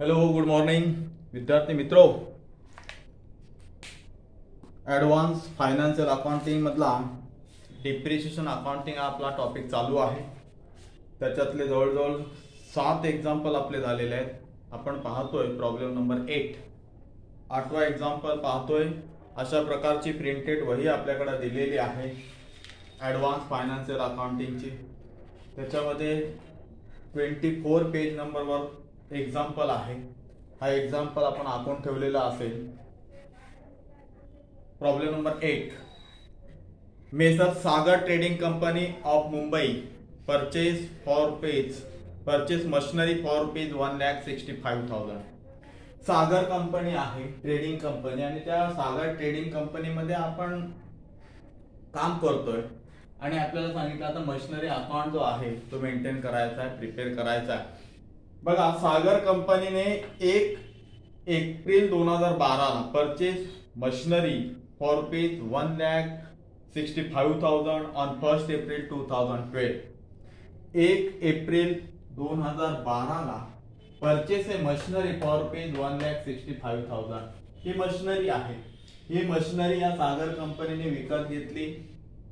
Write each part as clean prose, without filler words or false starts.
Hello good morning विद्यार्थी मित्रो. Advance financial accounting मधला डिप्रिशिएशन अकाउंटिंग हा आपला टॉपिक चालू आहे. त्याच्यातले जवळजवळ 7 एक्झाम्पल आपले झालेले आहेत. आपण पाहतोय प्रॉब्लेम नंबर 8. 8वा एक्झाम्पल पाहतोय. अशा प्रकारची प्रिंटेड वही आपल्याकडे दिलेली आहे ॲडव्हान्स फायनान्शियल अकाउंटिंगची. त्याच्यामध्ये 24 पेज नंबरवर एक्झाम्पल आहे. हा एक्झाम्पल आपण आखून ठेवलेला असेल. Problem number 8. Messrs Sagar trading company of Mumbai purchase machinery for rupees 1,65,000. Sagar company आहे ट्रेडिंग कंपनी, आणि त्या सागर ट्रेडिंग कंपनीमध्ये आपण काम करतोय आणि आपल्याला सांगितलं आता मशिनरी अकाउंट जो आहे तो मेंटेन करायचा आहे, प्रिपेअर करायचा आहे. बघा, सागर कंपनीने 1 एप्रिल 2012 ला purchase machinery for rupees 1,65,000 on 1 April 2012. 1 April 2012 ला purchase A machinery for rupees 1,65,000. He machinery आहे. ही मशिनरी या सागर कंपनीने विकत घेतली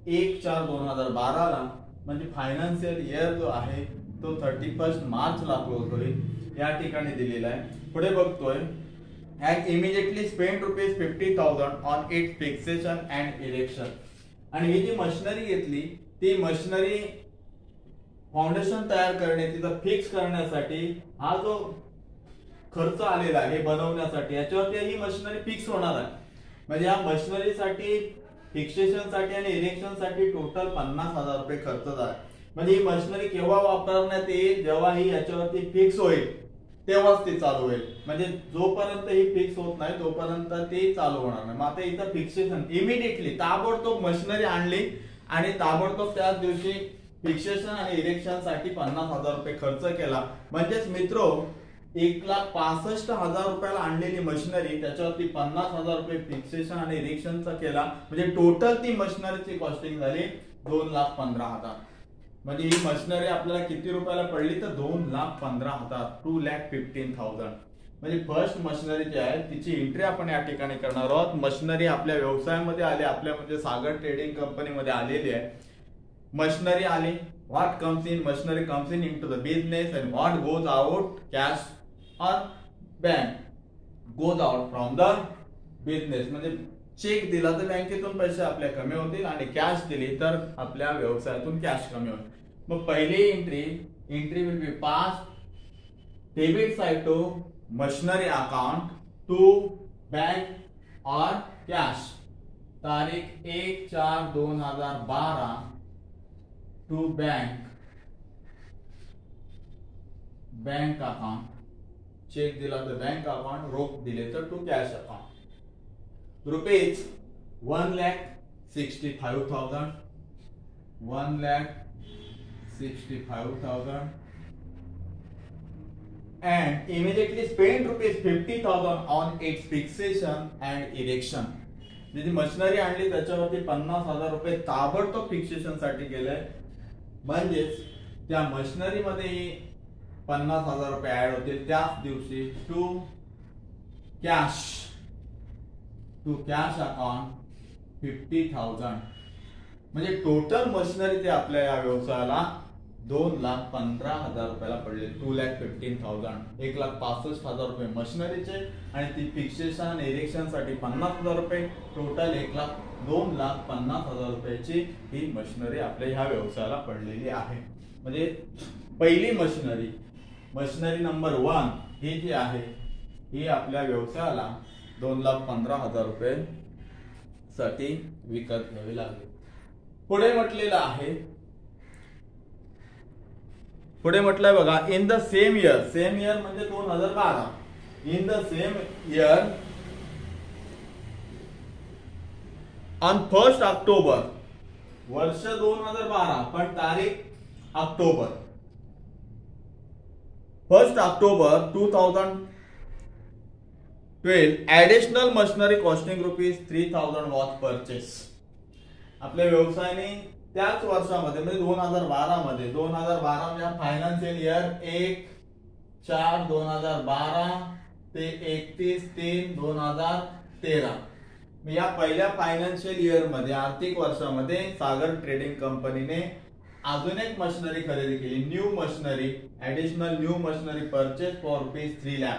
1/4/2012 ला. म्हणजे फायनान्शियल इयर जो आहे तो 31 मार्चला क्लोज होईल. या ठिकाणी दिलेला आहे. पुढे बघतोय, at immediately spend rupees 50,000 on it's fixation and erection. आणि ही जी मशिनरी घेतली ती मशिनरी फाउंडेशन तयार करणे, तिथं फिक्स करण्यासाठी हा जो खर्च आलेला आहे बनवण्यासाठी, याच्यावरती ही मशिनरी फिक्स होणार आहे. म्हणजे या मशिनरीसाठी फिक्सेशन साठी आणि इरेक्शन साठी टोटल 50,000 रुपये खर्च झाला. म्हणजे ही मशिनरी केव्हा वापरण्यात येईल? जेव्हा ही याच्यावरती फिक्स होईल तेव्हाच ती चालू होईल. म्हणजे जोपर्यंत ही फिक्स होत नाही तोपर्यंत ती चालू होणार नाही. मग आता इथं फिक्सेशन इमिडिएटली ताबडतोब मशिनरी आणली आणि ताबडतोब त्याच दिवशी फिक्सेशन आणि इरेक्शन साठी 50,000 रुपये खर्च केला. म्हणजेच मित्रो, 1,65,000 रुपयाला आणलेली मशिनरी, त्याच्यावरती 50,000 रुपये फिक्सेशन आणि इरेक्शनचा केला. म्हणजे टोटल ती मशिनरीची कॉस्टिंग झाली 2,15,000. म्हणजे ही मशिनरी आपल्याला किती रुपयाला पडली तर 2,15,000, 2,15,000. म्हणजे फर्स्ट मशिनरी जी आहे तिची एंट्री आपण या ठिकाणी करणार आहोत. मशिनरी आपल्या व्यवसायामध्ये आली, आपल्या म्हणजे सागर ट्रेडिंग कंपनीमध्ये आलेली आहे. मशिनरी आली. What comes in? Machinery comes in to the business and what goes out? Cash और bank goes out from the business. म्हणजे चेक दिला तर बँकेतून पैसे आपल्या कमी होतील आणि कॅश दिली तर आपल्या व्यवसायातून कॅश कमी होईल. मग पहिली entry will be pass debit side to machinery account to bank or cash. तारीख 1/4/2012 टू बँक अकाउंट. चेक दिला तर बँक अकाउंट, रोख दिले तर to cash account. Rupees 1,65,000, 1,65,000 and immediately spend rupees 50,000 on its fixation and erection. जी machinery आणली त्याच्यावरती 50,000 रुपये ताबडतोब फिक्सेशन साठी गेले. म्हणजेच त्या मशिनरी मध्ये 50,000 रुपये ऍड होतील त्याच दिवशी टू कॅश अकाउंट 50,000. म्हणजे टोटल मशिनरी ते आपल्या या व्यवसायाला 2,15,000 रुपयाला पडले. 2,15,000, 1,65,000 रुपये मशिनरीचे आणि ती फिक्सेशन आणि इरेक्शन साठी 50,000 रुपये. टोटल 2,50,000 रुपयाची ही मशिनरी आपल्या ह्या व्यवसायाला पडलेली आहे. म्हणजे पहिली मशिनरी नंबर 1 ही जी आहे ही आपल्या व्यवसायाला 2,15,000 रुपये साठी विकत घ्यावी लागली. पुढे म्हटलेलं बघा, इन द सेम इयर म्हणजे 2012. In the same year on 1 October, वर्ष 2012 पण तारीख October, 1 October 2012 additional machinery costing rupees 3,000 was purchase. आपल्या व्यवसायाने त्याच वर्षामध्ये म्हणजे 2012 मध्ये 2012 म्हणजे फायनान्शियल इयर 1 4/2012 ते 31/3/2013. या पहिल्या फायनान्शियल इयर मध्ये, आर्थिक वर्षामध्ये सागर ट्रेडिंग कंपनीने अजून एक मशिनरी खरेदी केली, new machinery, additional new machinery purchase for ₹3 lakh,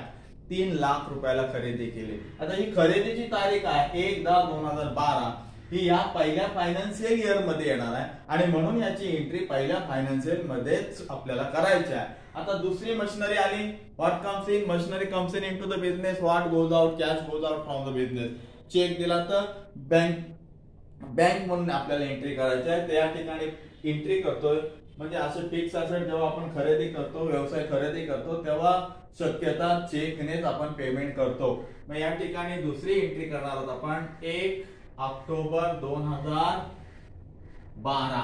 3 lakh रुपयाला खरेदी केली. आता ही खरेदीची तारीख आहे 1/10/2012. ही या पहिल्या फायनान्शियल इयर मध्ये येणार आहे आणि म्हणून याची एंट्री पहिल्या फायनान्शियल मध्येच आपल्याला करायची आहे. आता दुसरी मशिनरी आली, what comes in, machinery comes in to the business, what goes out, cash goes out from the business. Cheque दिला तर बँक म्हणून आपल्याला एंट्री करायची आहे. त्या ठिकाणी एंट्री करतोय म्हणजे असं फिक्स असेट जेव्हा आपण खरेदी करतो, व्यवसाय खरेदी करतो, तेव्हा शक्यता चेकनेच आपण पेमेंट करतो. मग या ठिकाणी दुसरी एंट्री करणार आहोत आपण 1 October 2012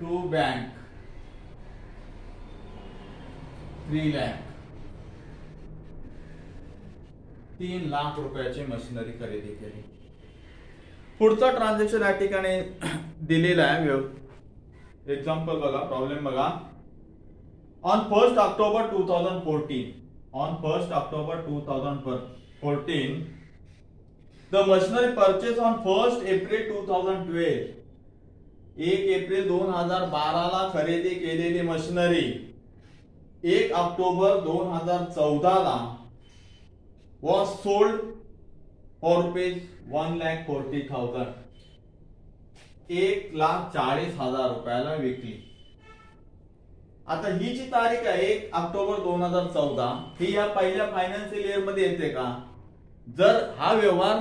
to bank 3 lakh, 3 lakh रुपयाची मशिनरी खरेदी केली. पुढचा ट्रान्झॅक्शन या ठिकाणी दिलेला आहे. एक्झाम्पल बघा, प्रॉब्लेम बघा. On 1 October 2014, on 1 October 2014 the machinery purchase on 1 April 2012. 1 April 2012 ला खरेदी केलेली मशिनरी 1 ऑक्टोबर 2014 ला was sold for ₹1,40,000, 1,40,000 रुपयाला विकली. आता ही जी तारीख आहे 1 ऑक्टोबर 2014, ही या पहिल्या फायनान्शियल इयर मध्ये येते का? जर हा व्यवहार,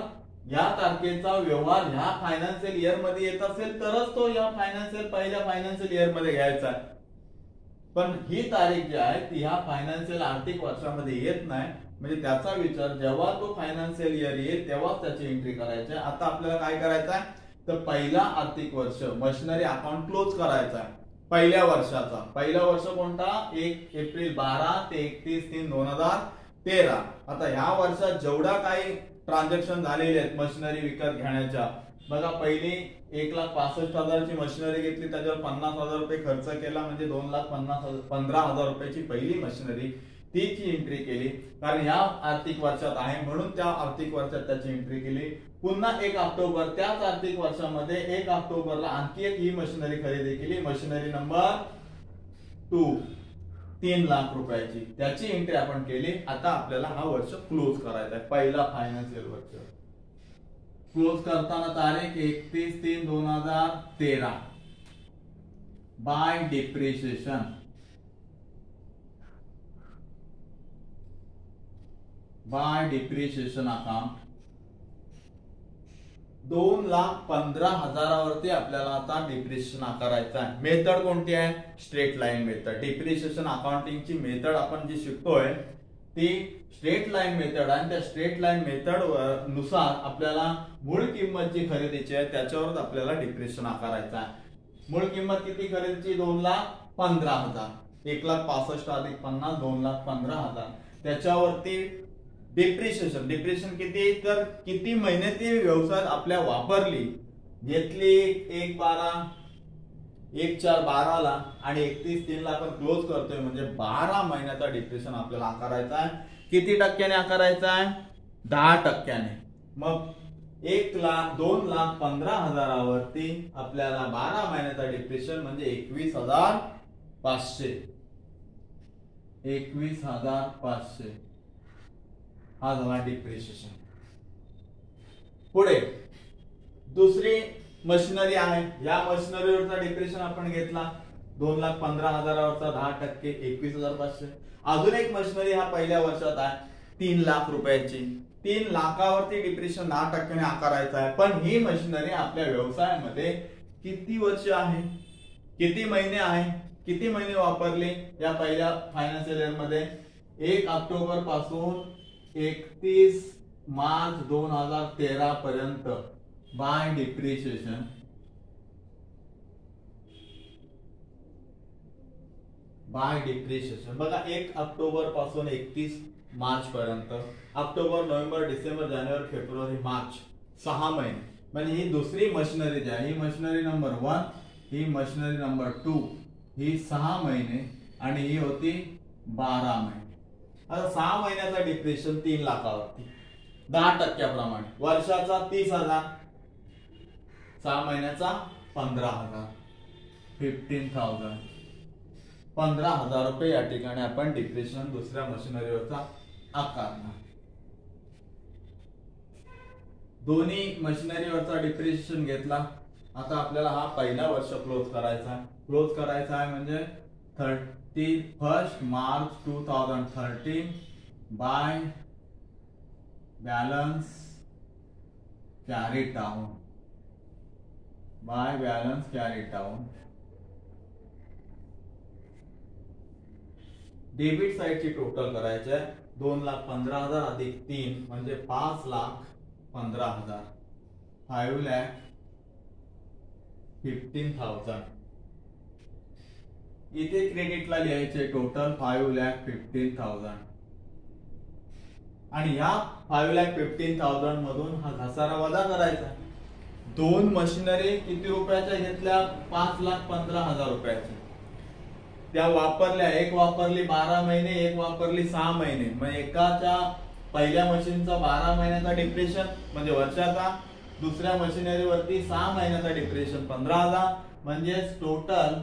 या तारखेचा व्यवहार ह्या फायनान्शियल इयर मध्ये येत असेल तरच तो या पहिल्या फायनान्शियल इयर मध्ये घ्यायचा आहे. पण ही तारीख जी आहे ती ह्या फायनान्शियल आर्थिक वर्षामध्ये येत नाही. म्हणजे त्याचा विचार जेव्हा तो फायनान्शियल इयर येईल तेव्हाच त्याची एंट्री करायची आहे. आता आपल्याला काय करायचं आहे तर पहिला आर्थिक वर्ष मशिनरी अकाउंट क्लोज करायचा आहे. पहिल्या वर्षाचा पहिला वर्ष कोणता? 1 एप्रिल 12 ते 31/3/2013. आता ह्या वर्षात जेवढा काही ट्रान्झॅक्शन झालेले आहेत मशिनरी विकत घेण्याच्या, बघा पहिली 1,65,000 ची मशिनरी घेतली, त्याच्यावर 50,000 रुपये खर्च केला, म्हणजे 2,15,000 रुपयाची पहिली मशिनरी तीची एंट्री केली. कारण या आर्थिक वर्षात आहे म्हणून त्या आर्थिक वर्षात त्याची एंट्री केली. पुन्हा 1 ऑक्टोबर त्याच आर्थिक वर्षामध्ये 1 ऑक्टोबरला आणखी एक ही मशिनरी खरेदी केली, मशिनरी नंबर 2, 3 लाख रुपयाची, त्याची एंट्री आपण केली. आता आपल्याला हा वर्ष क्लोज करायचा आहे, पहिला फायनान्शियल वर्ष. क्लोज करताना तारीख 31/3/2013 by depreciation. By depreciation account 2,15,000 वरती आपल्याला आता डिप्रिशिएशन आकारायचं आहे. मेथड कोणती आहे? Straight line method. डिप्रिशिएशन अकाउंटिंगची मेथड आपण जी शिकतोय ती स्ट्रेट लाईन मेथड आहे. त्या स्ट्रेट लाईन मेथड नुसार आपल्याला मूळ किंमत जी खरेदीची आहे त्याच्यावर आपल्याला डिप्रिशिएशन आकारायचं आहे. मूळ किंमत किती खरेदीची? 2,15,000. 1,65,000 अधिक 50, 2,15,000. त्याच्यावरती डिप्रिशिएशन किती? तर किती महिने ती व्यवसायात आपल्या वापरली, घेतली 1/4/12 आणि 31/3 आपण क्लोज करतोय, म्हणजे 12 महिन्याचा डिप्रिशिएशन आपल्याला आकारायचा आहे. किती टक्क्याने आकारायचा आहे? 10%. मग 2,15,000 वरती आपल्याला 12 महिन्याचा डिप्रिशिएशन म्हणजे 21,500. 21,500 हा झाला डिप्रिशिएशन. पुढे दुसरी मशिनरी आहे. या मशिनरीवरचा डिप्रिशिएशन आपण घेतला 2,15,000 वरचा 10%, 21,500. अजून एक मशिनरी हा पहिल्या वर्षात आहे 3 लाख रुपयाची. 3 लाखावरती डिप्रिशिएशन 10%ने आकारायचा आहे. पण ही मशिनरी आपल्या व्यवसायामध्ये किती वर्ष आहे, किती महिने आहे, किती महिने वापरले या पहिल्या फायनान्शियल इयर मध्ये? 1 ऑक्टोबर पासून 31 मार्च 2013 पर्यंत बाय डिप्रिशिएशन. बाय डिप्रिशिएशन बघा 1 ऑक्टोबर पासून 31 मार्च पर्यंत, ऑक्टोबर, नोव्हेंबर, डिसेंबर, जानेवारी, फेब्रुवारी, मार्च, 6 महिने. म्हणजे ही दुसरी मशिनरी जी आहे, ही मशिनरी नंबर 1, ही मशिनरी नंबर 2, ही 6 महिने आणि ही होती 12 महिने. आता 6 महिन्याचा डिप्रेशन 3 लाखावरती 10% वर्षाचा 30,000, 6 महिन्याचा 15,000, 15,000, 15,000 रुपये या ठिकाणी आपण डिप्रेशन दुसऱ्या मशिनरीवरचा आकारणार. दोन्ही मशिनरीवरचा डिप्रिशिएशन घेतला. आता आपल्याला हा पहिला वर्ष क्लोज करायचा आहे म्हणजे 31 March 2013 by balance carried down. Debit साइडची टोटल करायची आहे. 2,15,000 अधिक 3 म्हणजे 5,15,000, 5,15,000. इथे क्रेडिटला लिहायचे टोटल 5,15,000 आणि ह्या 5,15,000 मधून हा घसारा वजा करायचा. 2 मशिनरी किती रुपयाच्या घेतल्या? 5,15,000 रुपयाच्या. त्या वापरल्या, एक वापरली 12 महिने, एक वापरली 6 महिने. मग एकाच्या पहिल्या मशीनचा 12 महिन्याचा डिप्रेशन म्हणजे वर्षाचा, दुसऱ्या मशिनरीवरती 6 महिन्याचा डिप्रेशन 15,000. म्हणजे टोटल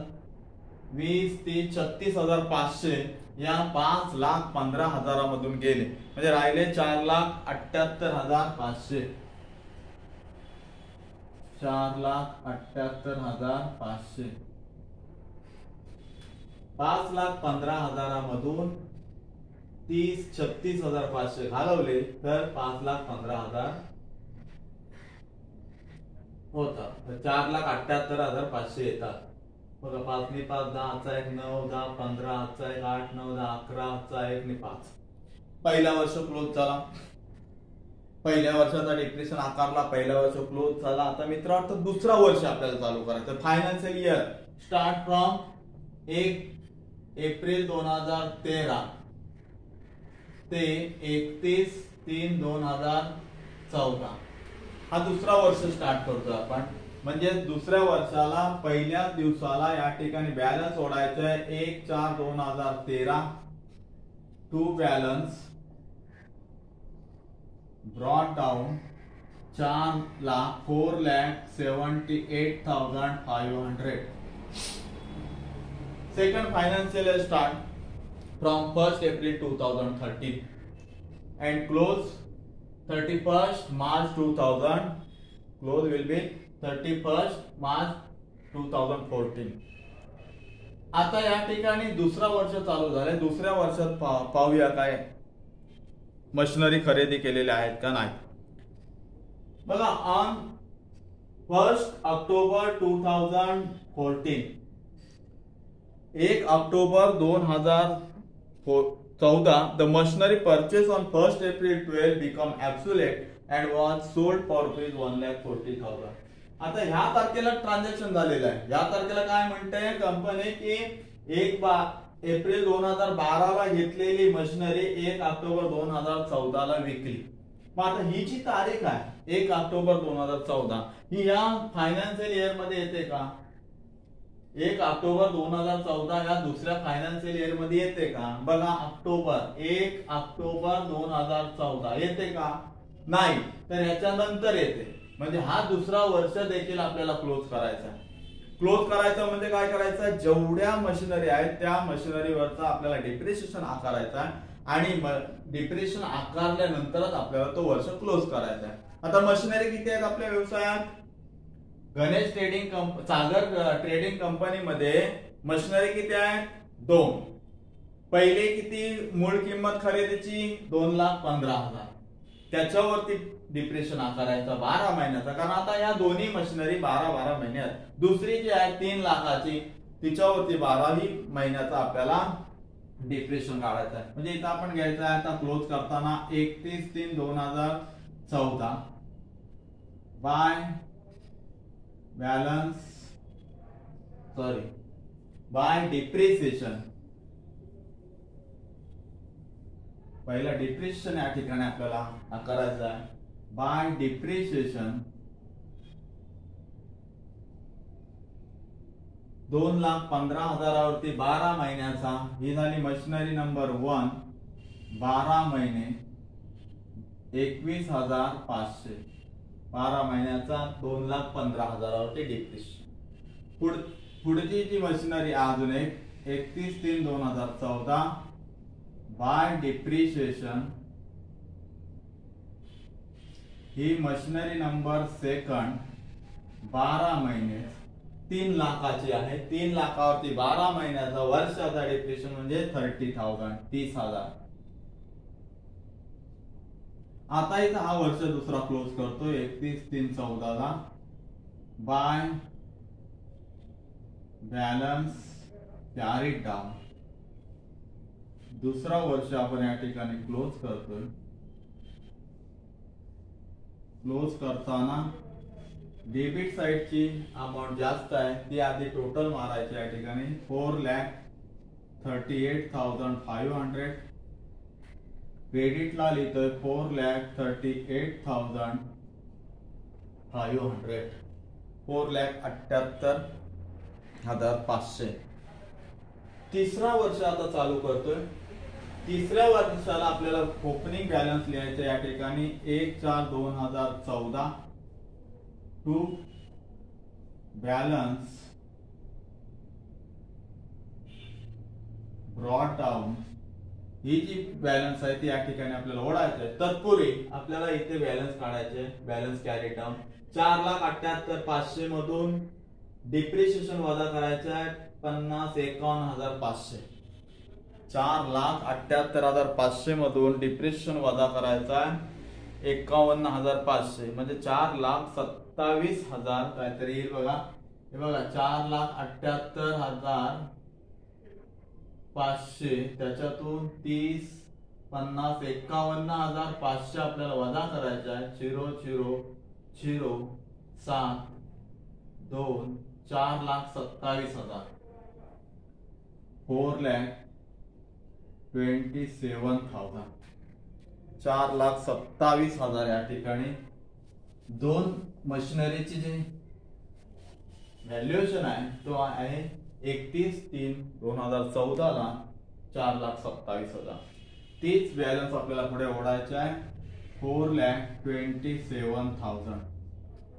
20, 30, 36,500 या 5,15,000 मधून गेले. म्हणजे राहिले 4,78,500, 4,78,500. 5,15,000 मधून 36,500 घालवले तर 5,15,000 होतात. 4,78,500 येतात. बघा 5 ने 5 10, 1 9, 10 15, 1 8 9 10 11, 1 ने 5. पहिला वर्ष क्लोज झाला. पहिल्या वर्षाचा डिप्रेशन आकारला, पहिला वर्ष क्लोज झाला. आता मित्रांनो दुसरा वर्ष आपल्याला चालू करायचं. Financial year start from 1 April 2013 ते 31/3/2014 हा दुसरा वर्ष स्टार्ट करतो आपण. म्हणजे दुसऱ्या वर्षाला पहिल्या दिवसाला या ठिकाणी बॅलन्स ओढायचा आहे 1/4/2013 to balance brought down 4,78,500. Second financial year start from 1st April 2013 and close 31st March 2000. Close will be 31st March 2014. आता या ठिकाणी दुसरा वर्ष चालू झाले. दुसऱ्या वर्षात पाहूया काय मशिनरी खरेदी केलेल्या आहेत का नाही. बघा on 1st October 2014 1 October 2014 the machinery purchased on 1st April 12 become obsolete and was sold for ₹1,40,000. आता ह्या तारखेला ट्रान्झॅक्शन झालेलं आहे. ह्या तारखेला काय म्हणते कंपनी की 1 एप्रिल 2012 ला घेतलेली मशिनरी 1 ऑक्टोबर 2014 ला विकली. मग आता ही जी तारीख आहे 1 ऑक्टोबर 2014 ही या फायनान्शियल इयर मध्ये येते का? 1 ऑक्टोबर 2014 या दुसऱ्या फायनान्शियल इयर मध्ये येते का? बघा ऑक्टोबर 1 ऑक्टोबर 2014 येते का? नाही. तर याच्या नंतर येते. म्हणजे हा दुसरा वर्ष देखील आपल्याला क्लोज करायचा आहे. क्लोज करायचं म्हणजे काय करायचं? जेवढ्या मशिनरी आहेत त्या मशिनरीवरचा आपल्याला डिप्रिशिएशन आकारायचा आहे आणि डिप्रिशिएशन आकारल्यानंतरच आपल्याला तो वर्ष क्लोज करायचा आहे. आता मशिनरी किती आहेत आपल्या व्यवसायात? गणेश सागर ट्रेडिंग कंपनीमध्ये मशिनरी किती आहेत? 2. पहिले किती मूळ किंमत खरेदीची? 2,15,000. त्याच्यावरती डिप्रेशन आकारायचा 12 महिन्याचा. कारण आता या दोन्ही मशिनरी 12 महिने आहेत. दुसरी जी आहे 3 लाखाची तिच्यावरती 12 महिन्याचा आपल्याला डिप्रेशन काढायचं आहे. म्हणजे इथं आपण घ्यायचं आहे आता क्लोज करताना 31/3/2014 बाय बॅलन्स बाय डिप्रिसिएशन. पहिला डिप्रिसिएशन या ठिकाणी आपल्याला करायचं आहे. बाय डिप्रिसिएशन 2,15,000वरती 12 महिन्याचा, ही झाली मशिनरी नंबर 1, 12 महिने 21,500, 12 महिन्याचा 2,15,000वरती डिप्रिशिएशन. पुढची जी मशिनरी अजून एक 31/3/2014 बाय डिप्रिशिएशन, ही मशिनरी नंबर 2, 12 महिने 3 लाखाची आहे. 3 लाखावरती 12 महिन्याचा वर्षाचा डिप्रिशिएशन म्हणजे 30,000, 30,000. आता इथं हा वर्ष दुसरा क्लोज करतो 31/3/14 बाय बॅलन्स कॅरीड डाऊन. दुसरा वर्ष आपण या ठिकाणी क्लोज करतोय. क्लोज करताना डेबिट साइडची अमाउंट जास्त आहे, ती आधी टोटल मारायची या ठिकाणी 4,38,500. क्रेडिटला लिहितोय 4,38,500, 4,78,500. तिसरा वर्ष आता चालू करतोय. तिसऱ्या वर्षाला आपल्याला ओपनिंग बॅलन्स लिहायचं या ठिकाणी 1/4/2014 टू बॅलन्स ब्रॉट डाऊन. ही जी बॅलन्स आहे ती या ठिकाणी आपल्याला ओढायचं आहे. तत्पूर्वी आपल्याला इथे बॅलन्स काढायचे, बॅलन्स कॅरी डाऊन. 4,78,500 मधून डिप्रिशिएशन वजा करायचं आहे 51,500. 4,78,500 मधून डिप्रिशिएशन वजा करायचा आहे 51,500 म्हणजे 4,27,000 काहीतरी येईल बघा. हे बघा 4,78,500 त्याच्यातून 30, 50, 51,500 आपल्याला वजा करायचा आहे. 0,0,0,7,2 4,27,000, 4,27,000, 4,27,000 या ठिकाणी दोन मशिनरीची जी व्हॅल्युएशन आहे तो आहे 31/3/2014 ला 4,27,000. तीच बॅलन्स आपल्याला पुढे ओढायचे आहे 4,27,000.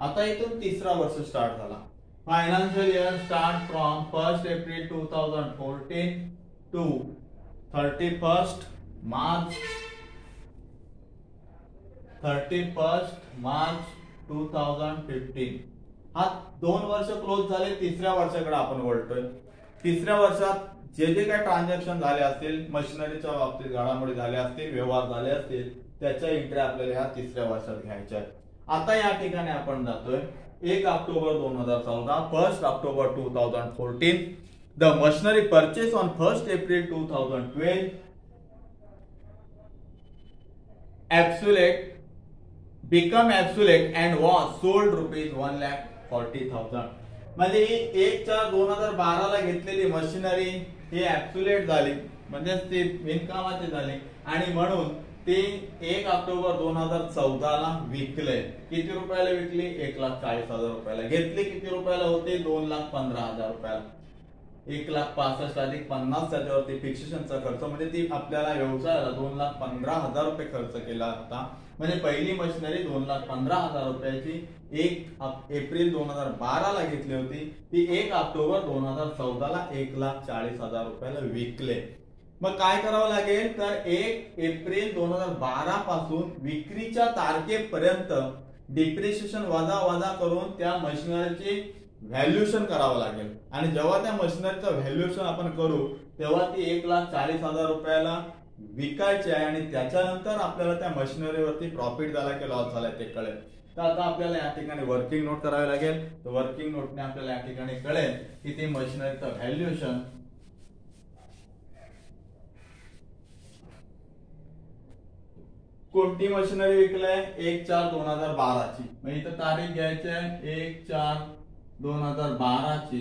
आता इथून तिसरा वर्ष स्टार्ट झाला. Financial year start from 1 April 2014 to 31 March 2015. हा 2 वर्ष क्लोज झाले. तिसऱ्या वर्षाकडे आपण वळतोय. तिसऱ्या वर्षात जे जे काही ट्रान्झॅक्शन झाले असतील, मशिनरीच्या बाबतीत घडामोडी झाल्या असतील, व्यवहार झाले असतील, त्याच्या एंट्री आपल्याला ह्या तिसऱ्या वर्षात घ्यायच्या आहेत. आता या ठिकाणी आपण जातोय 1 October 2014, 1 October 2014. The machinery purchase on 1 April 2012 absolute become absolute and was sold rupees 1,40,000. म्हणजे 1/4/2012 ला घेतलेली मशिनरी ही ऍब्सोल्यूट झाली, म्हणजे ती बिनकामाची झाली आणि म्हणून ती 1 ऑक्टोबर 2014 ला विकले. किती रुपयाला विकली? 1,40,000 रुपयाला. घेतली किती रुपयाला होते? 2,15,000 रुपयाला. 1,65,000 अधिक 50 त्याच्यावरती फिक्सेशनचा खर्च, म्हणजे ती आपल्याला व्यवसायाला 2,15,000 रुपये खर्च केला होता. म्हणजे पहिली मशिनरी 2,15,000 रुपयाची 1 एप्रिल 2012 ला घेतली होती. ती 1 ऑक्टोबर 2014 ला 1,40,000 रुपयाला विकले. मग काय करावं लागेल तर 1 एप्रिल 2012 पासून विक्रीच्या तारखेपर्यंत डिप्रिशिएशन वजा करून त्या मशिनरीची व्हॅल्युएशन करावं लागेल. आणि जेव्हा त्या मशिनरीचं व्हॅल्युएशन आपण करू तेव्हा ती 1,40,000 रुपयाला विकायची आहे आणि त्याच्यानंतर आपल्याला त्या मशिनरीवरती प्रॉफिट झाला की लॉस झाला ते कळेल. तर आता आपल्याला या ठिकाणी वर्किंग नोट करावी लागेल. तर वर्किंग नोटने आपल्याला या ठिकाणी कळेल की ती मशिनरीचं व्हॅल्युएशन कोणती मशिनरी विकलाय? 1/4/2012 ची. मग इथं तारीख घ्यायची आहे 1/4/2012 ची.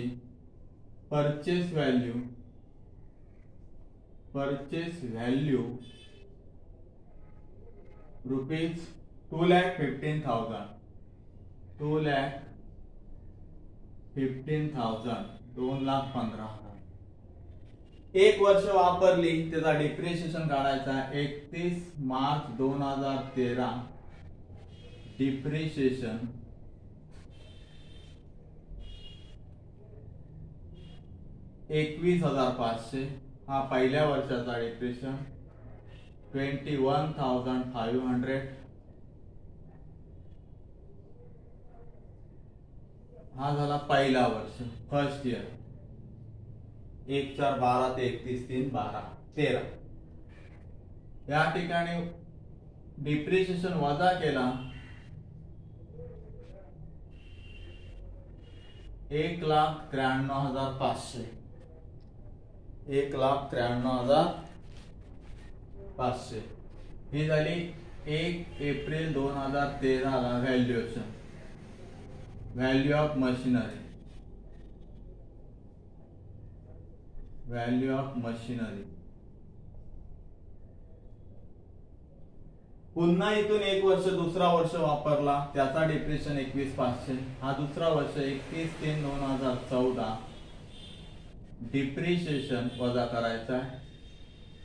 Purchase value rupees 2,15,000. 2,15,000 2,15,000 एक वर्ष वापरली त्याचा डिप्रिशिएशन काढायचा 31 मार्च 2013 डिप्रिशिएशन 21,500 हा पहिल्या वर्षाचा डिप्रिशिएशन 21,500 हा झाला पहिला वर्ष फर्स्ट इयर 1/4/12 ते 31/3/12 13 या ठिकाणी डिप्रिशिएशन वजा केला 1,93,500 1,93,500 ही झाली 1 एप्रिल 2013 ला व्हॅल्युएशन व्हॅल्यू ऑफ मशिनरी पुन्हा इथून एक वर्ष दुसरा वर्ष वापरला त्याचा डिप्रिशिएशन 21,500 हा दुसरा वर्ष 31/3/2014 डिप्रिशिएशन वजा करायचा आहे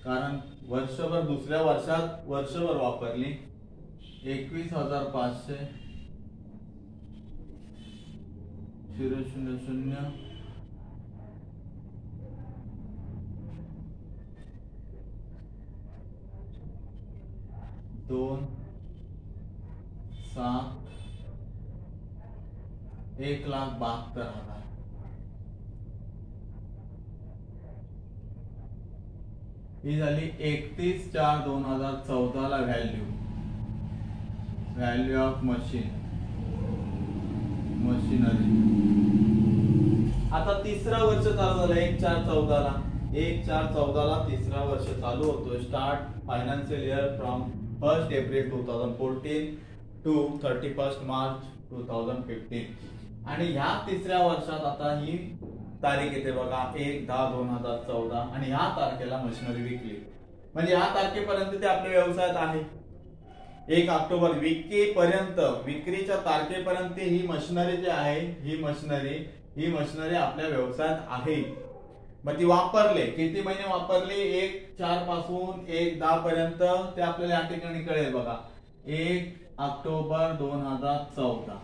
कारण वर्षभर दुसऱ्या वर्षात वर्षभर वापरली 21,500 000 2 7 1,72,000 ही झाली 31/4/2014 ला व्हॅल्यू ऑफ मशिनरी आता तिसरा वर्ष चालू झालं 1/4/14 ला 1/4/14 ला तिसरा वर्ष चालू होतो start financial year from 1 April 2014 to 31 March 2015 आणि ह्या तिसऱ्या वर्षात आता ही तारीख येते बघा 1/10/2014 आणि ह्या तारखेला मशिनरी विकली म्हणजे ह्या तारखेपर्यंत ते आपल्या व्यवसायात आहे 1 ऑक्टोबर विक्रीच्या तारखेपर्यंत ही मशिनरी जी आहे ही मशिनरी आपल्या व्यवसायात आहे मग ती वापरले किती महिने वापरले 1/4 पासून 1/10 पर्यंत ते आपल्याला या ठिकाणी कळेल बघा 1 ऑक्टोबर 2014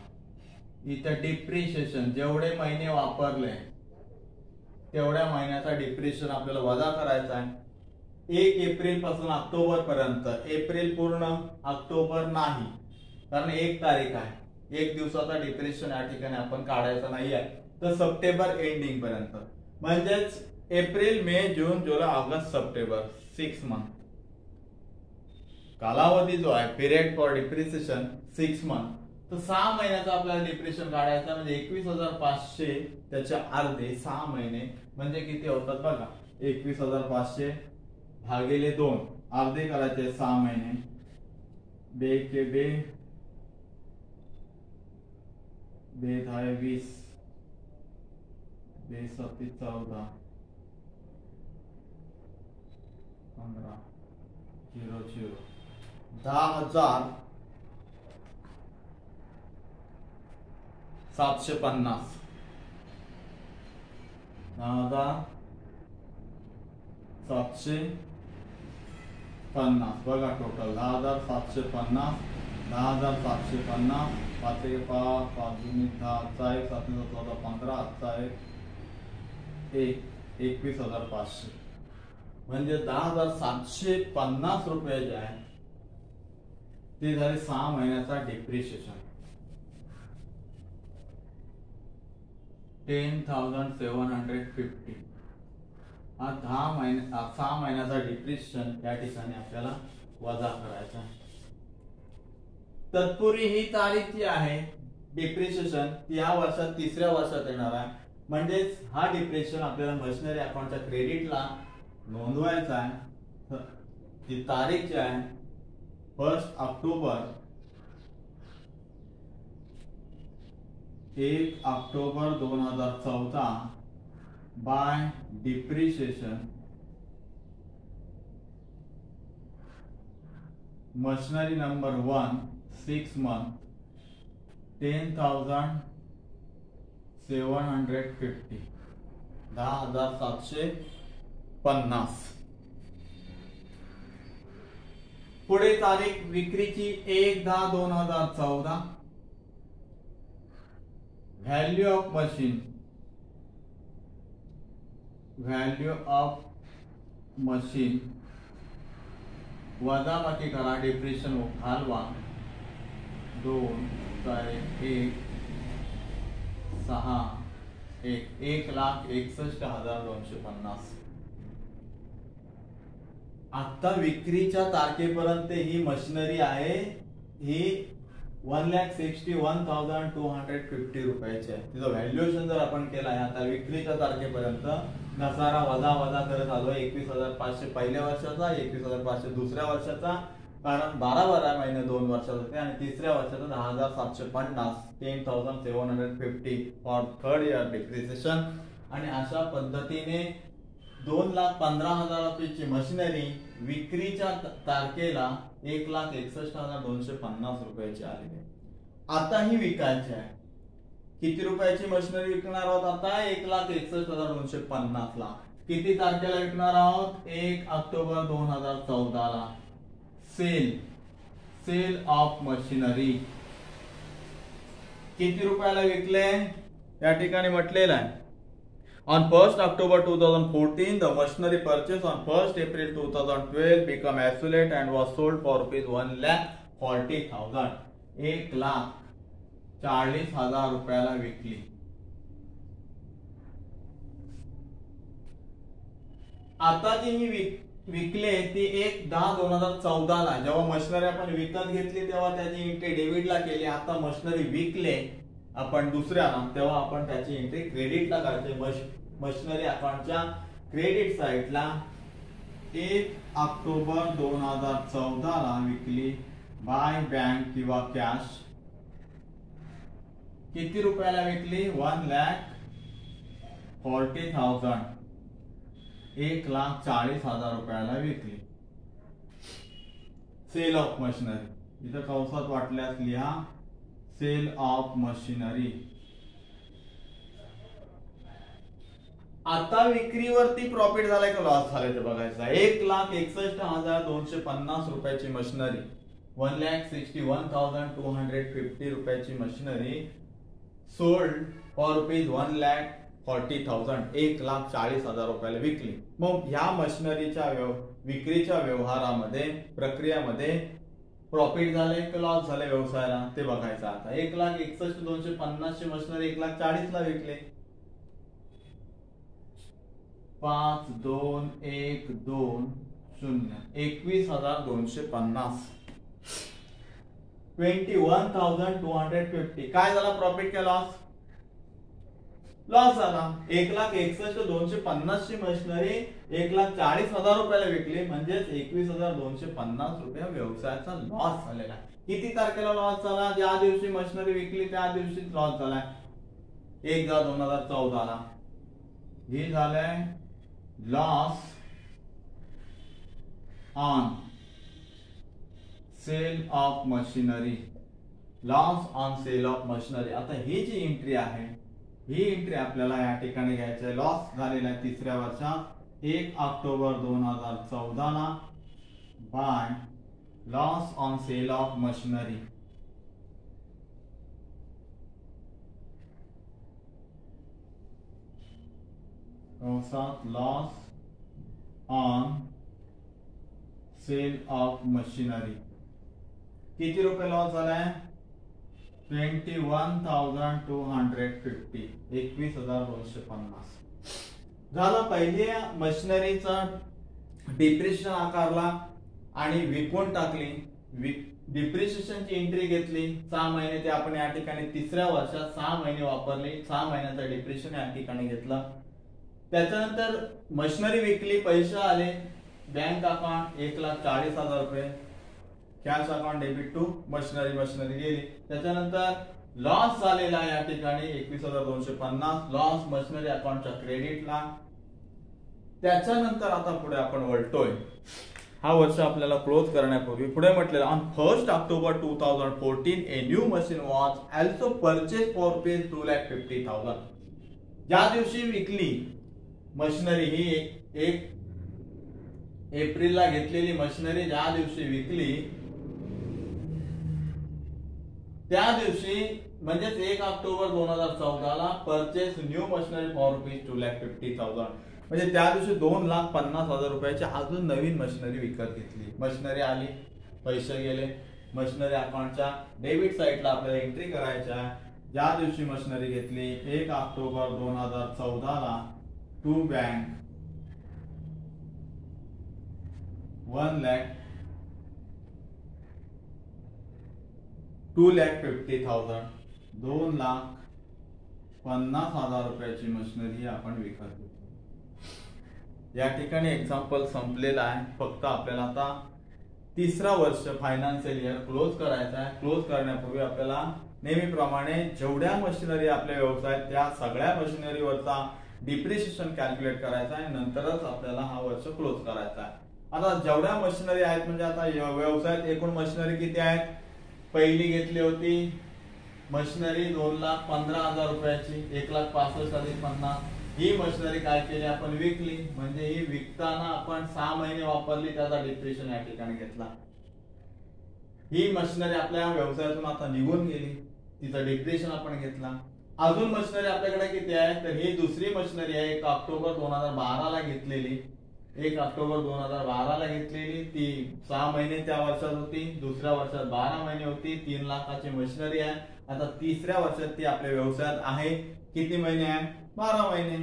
इथे डिप्रिशिएशन जेवढे महिने वापरले तेवढ्या महिन्याचा डिप्रिशिएशन आपल्याला वजा करायचा आहे 1 एप्रिल पासून ऑक्टोबर पर्यंत एप्रिल पूर्ण ऑक्टोबर नाही कारण 1 तारीख आहे 1 दिवसाचा डिप्रिशिएशन या ठिकाणी आपण काढायचा नाही आहे तर सप्टेंबर एंडिंग पर्यंत म्हणजेच एप्रिल मे जून जुलै ऑगस्ट सप्टेंबर 6 मंथ कालावधी जो आहे पिरियड फॉर डिप्रिसिएशन 6 मंथ तर 6 महिन्याचा आपल्याला डिप्रिशिएशन काढायचा म्हणजे 21,500 त्याच्या अर्धे 6 महिने म्हणजे किती होतात बघा 21,500 भागिले 2 अर्धे करायचे 6 महिने बे के बे धाय 20 बे 7 14 15 0 10,750 10,750 बघा टोटल 10,750 10,750 5 1 5 5 2 10 1 7 14 15 21,500 म्हणजे 10,750 रुपये जे आहे ते झाले 6 महिन्याचा डिप्रिशिएशन 10,750 हा 6 महिन्याचा डिप्रिशिएशन या ठिकाणी आपल्याला वजा करायचा आहे तत्पूर्वी ही तारीख जी आहे डिप्रिशिएशन या वर्षात तिसऱ्या वर्षात येणार आहे म्हणजेच हा डिप्रिशिएशन आपल्याला मशिनरी अकाउंटच्या क्रेडिटला नोंदवायचा आहे ती तारीख जी आहे 1 October 2014 by depreciation machinery number 1 6 month 10,750 10,750. पुढे तारीख विक्रीची 1/10/2014. व्हॅल्यू ऑफ मशीन वजाबाकी करा, डिप्रेशन घालवा. 1,61,250. आता विक्रीच्या तारखेपर्यंत ही मशिनरी आहे, ही 1,61,250 रुपयाची आहे. तिचं व्हॅल्युएशन जर आपण केला आहे आता विक्रीच्या तारखेपर्यंत, घसारा वजा करत आलो. 21,500 पहिल्या वर्षाचा, 21,500 दुसऱ्या वर्षाचा, कारण 12 महिने 2 वर्षात होते, आणि तिसऱ्या वर्षाचा 10,750, 10,750 फॉर थर्ड इयर डिप्रिसिएशन. आणि अशा पद्धतीने 2,15,000 रुपयाची मशिनरी विक्रीच्या तारखेला 1,61,250 रुपयाची आलेली आहे. आता ही विकायची आहे. किती रुपयाची मशिनरी विकणार आहोत आता? 1,61,250 ला. किती तारखेला विकणार आहोत? 1 ऑक्टोबर 2014 ला. सेल ऑफ मशिनरी किती रुपयाला विकले या ठिकाणी म्हटलेलं आहे. On 1st October 2014, the machinery purchased on 1st April 2012 became obsolete and was sold for ₹1,40,000. 1,40,000 रुपयाला विकली. आता जी मी विकले ती 1/10/2014 ला. जेव्हा मशिनरी आपण विकत घेतली तेव्हा त्याची एंट्री डेबिटला केली. आता मशिनरी विकले आपण दुसऱ्याला, तेव्हा आपण त्याची एंट्री क्रेडिटला करायची. मशिनरी अकाउंटच्या क्रेडिट साइडला 1 ऑक्टोबर 2014 ला विकली बाय बँक किंवा कॅश. किती रुपयाला विकली? 1,40,000. 1,40,000 रुपयाला विकली. सेल ऑफ मशिनरी इथं कंसात वाटल्यास लिहा, सेल ऑफ मशिनरी. आता विक्रीवरती प्रॉफिट झालाय का लॉस झालाय ते बघायचं. 1,61,250 रुपयाची मशिनरी, 1,61,250 रुपयाची मशिनरी सोल्ड फॉर ₹1,40,000. 1,40,000 रुपयाला विकली. मग ह्या मशिनरीच्या विक्रीच्या व्यवहारामध्ये, प्रक्रियामध्ये प्रॉफिट झाले की लॉस झाले व्यवसायाला ते बघायचं. आता 1,61,250 ची मशिनरी 1,40,000 ला विकले. 5,2,1,2,0 21,250. 21,250. काय झाला प्रॉफिट का लॉस? लॉस झाला. 1,61,250 ची मशिनरी 1,40,000 रुपयाला विकली, म्हणजेच 21,250 रुपये व्यवसायाचा लॉस झालेला. किती तारखेला लॉस झाला? ज्या दिवशी मशिनरी विकली त्या दिवशी लॉस झालाय, 1/10/2014 ला. हे झालंय loss on sale of machinery. Loss on sale of machinery. आता ही जी एंट्री आहे, ही एंट्री आपल्याला या ठिकाणी घ्यायची आहे. लॉस झालेला आहे तिसऱ्या वर्षात 1 ऑक्टोबर 2014 ला by loss on sale of machinery. Loss on sale of machinery. किती रुपये लॉस झालाय? 21,250. 21,250 झाला. पहिल्या मशिनरीचा डिप्रिशिएशन आकारला आणि विकून टाकली. डिप्रिशिएशनची एंट्री घेतली 6 महिने. ते आपण या ठिकाणी तिसऱ्या वर्षात 6 महिने वापरले. 6 महिन्याचा डिप्रिशिएशन या ठिकाणी घेतला. त्याच्यानंतर मशिनरी विकली, पैसे आले बँक अकाउंट 1,40,000 रुपये. Cash account debit to machinery गेली. त्याच्यानंतर लॉस झालेला या ठिकाणी 21,250. लॉस मशिनरी अकाउंटच्या क्रेडिटला. त्याच्यानंतर आता पुढे आपण वळतोय. हा वर्ष आपल्याला क्लोज करण्यापूर्वी पुढे म्हटलेलं on 1st October 2014 a new machine was also purchased for ₹2,50,000. ज्या दिवशी विकली मशिनरी ही एक एप्रिलला घेतलेली मशिनरी ज्या दिवशी विकली त्या दिवशी म्हणजेच 1 October 2014 purchase new machinery for ₹2,50,000 म्हणजे त्या दिवशी 2,50,000 रुपयाची अजून नवीन मशिनरी विकत घेतली. मशिनरी आली, पैसे गेले, मशिनरी अकाउंटच्या डेबिट साईडला आपल्याला एंट्री करायच्या. ज्या दिवशी मशिनरी घेतली 1 ऑक्टोबर 2014 टू बँक 2,50,000 2,50,000 रुपयाची मशिनरी आपण विकत घेतली. या ठिकाणी एक्झाम्पल संपलेला आहे. फक्त आपल्याला आता तिसरा वर्ष फायनान्शियल इयर क्लोज करायचा आहे. क्लोज करण्यापूर्वी आपल्याला नेहमीप्रमाणे जेवढ्या मशिनरी आपल्या व्यवसायात त्या सगळ्या मशिनरीवरचा डिप्रिशिएशन कॅल्क्युलेट करायचा आहे. नंतरच आपल्याला हा वर्ष क्लोज करायचा आहे. आता जेवढ्या मशिनरी आहेत म्हणजे आता व्यवसायात एकूण मशिनरी किती आहेत? पहिली घेतली होती मशिनरी 2,15,000 रुपयाची, 1,65,050. ही मशिनरी काय केली आपण? विकली. म्हणजे ही विकताना आपण 6 महिने वापरली, त्याचा डिप्रिशिएशन या ठिकाणी घेतला. ही मशिनरी आपल्या व्यवसायातून आता निघून गेली, तिचा डिप्रिशिएशन आपण घेतला. अजून मशिनरी आपल्याकडे किती आहे? तर ही दुसरी मशिनरी आहे 1 ऑक्टोबर 2012 ला घेतलेली. 1 ऑक्टोबर 2012 ला घेतलेली, ती 6 महिने त्या वर्षात होती, दुसऱ्या वर्षात 12 महिने होती. 3 लाखाची मशिनरी आहे. आता तिसऱ्या वर्षात ती आपल्या व्यवसायात आहे. किती महिने आहे? 12 महिने.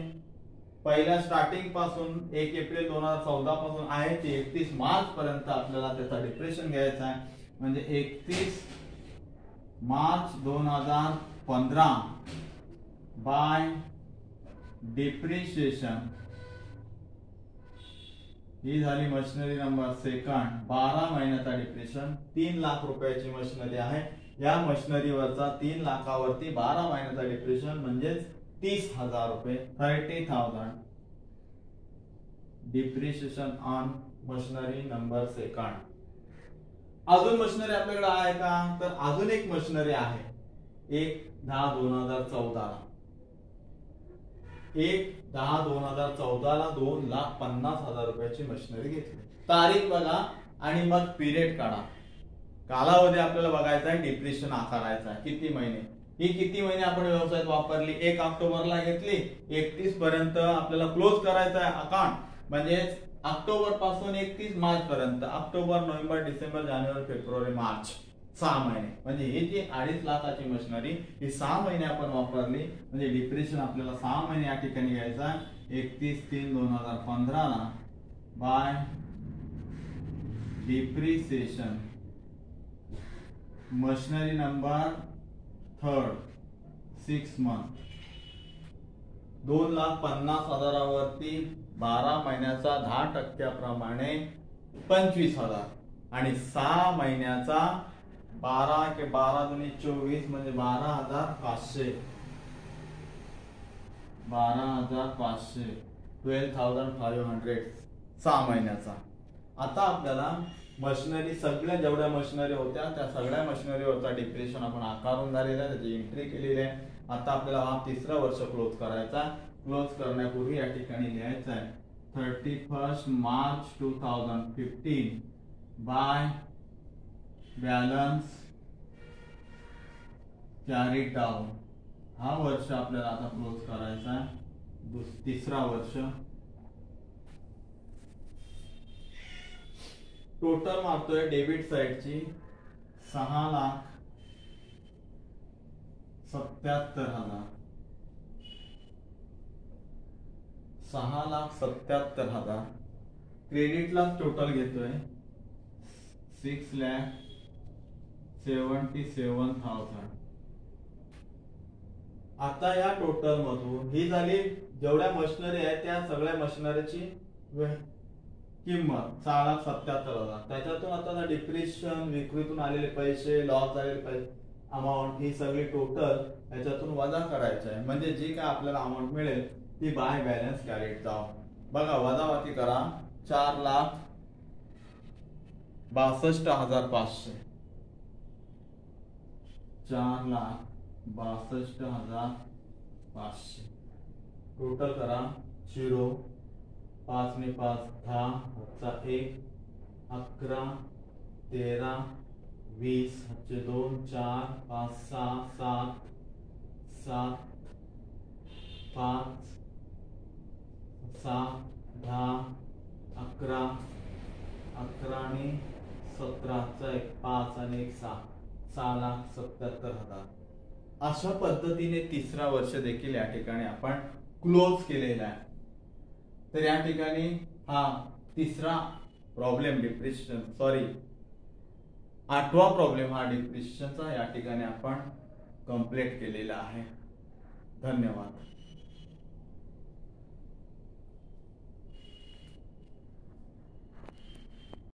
पहिल्या स्टार्टिंग पासून 1 एप्रिल 2014 पासून आहे ती 31 मार्च पर्यंत आपल्याला त्याचा डिप्रिशिएशन घ्यायचा आहे. म्हणजे 31 मार्च 2015 बाय डिप्रिशिएशन ही झाली मशिनरी नंबर सेकंड. 12 महिन्याचा डिप्रिशिएशन. 3 लाख रुपयाची मशिनरी आहे. या मशिनरीवरचा 3 लाखावरती 12 महिन्याचा डिप्रिशिएशन म्हणजेच 30,000 रुपये, 30,000 depreciation on machinery number second. अजून मशिनरी आपल्याकडे आहे का? तर अजून एक मशिनरी आहे 1/10/2014 1/10/2014 ला 2,50,000 रुपयाची मशिनरी घेतली. तारीख बघा आणि मग पिरियड काढा. कालावधी आपल्याला बघायचा आहे, डिप्रिशिएशन आकारायचा आहे. किती महिने? ही किती महिने आपण व्यवसायात वापरली? 1 ऑक्टोबरला घेतली, 31 पर्यंत आपल्याला क्लोज करायचा आहे अकाउंट. म्हणजेच ऑक्टोबर पासून 31 मार्च पर्यंत, ऑक्टोबर, नोव्हेंबर, डिसेंबर, जानेवारी, फेब्रुवारी, मार्च, 6 महिने. म्हणजे ही जी 2.5 लाखाची मशिनरी ही 6 महिने आपण वापरली. म्हणजे डिप्रिशिएशन आपल्याला 6 महिने या ठिकाणी घ्यायचा आहे. 31/3/2015 ला by depreciation machinery number third 6 month 2,50,000 वरती 12 महिन्याचा 10% प्रमाणे 25,000 आणि 6 महिन्याचा 12 के 12 दुनी 24 म्हणजे 12,500 12,500 6 महिन्याचा. आता आपल्याला मशिनरी सगळ्या जेवढ्या मशिनरी होत्या त्या सगळ्या मशिनरीवरचा डिप्रिशिएशन आपण आकारून झालेला आहे, त्याची एंट्री केलेली आहे. आता आपल्याला हा तिसरा वर्ष क्लोज करायचा. क्लोज करण्यापूर्वी या ठिकाणी लिहायचं आहे 31 March 2015 by balance carried down. हा वर्ष आपल्याला आता क्लोज करायचा आहे. तिसरा वर्ष. टोटल मारतोय डेबिट साइडची 6,77,000 6,77,000. क्रेडिटला टोटल घेतोय 6,77,000. आता या टोटल मधून ही झाली जेवढ्या मशिनरी आहेत त्या सगळ्या मशिनरीची किंमत 6,77,000. त्याच्यातून आता डिप्रिशिएशन, विक्रीतून आलेले पैसे, लॉस झालेले पैसे, अमाऊंट ही सगळी टोटल याच्यातून वजा करायचं आहे. म्हणजे जी काय आपल्याला अमाऊंट मिळेल ती बाय बॅलन्स कॅरीड डाऊन. बघा वजाबाकी करा. 4,62,500 4,62,500 टोटल करा 0 5 ने 5 10 हातचा 1 11 13 20 हातचे 2 4 5 6 7 7 5 7 10 11 11 आणि 17 चा 1 5 आणि 1 6 6,77,000 अशा पद्धतीने तिसरा वर्ष देखील या ठिकाणी आपण क्लोज केलेला आहे. तर या ठिकाणी हा तिसरा प्रॉब्लेम आठवा प्रॉब्लेम हा डिप्रेशनचा या ठिकाणी आपण कंप्लीट केलेला आहे. धन्यवाद.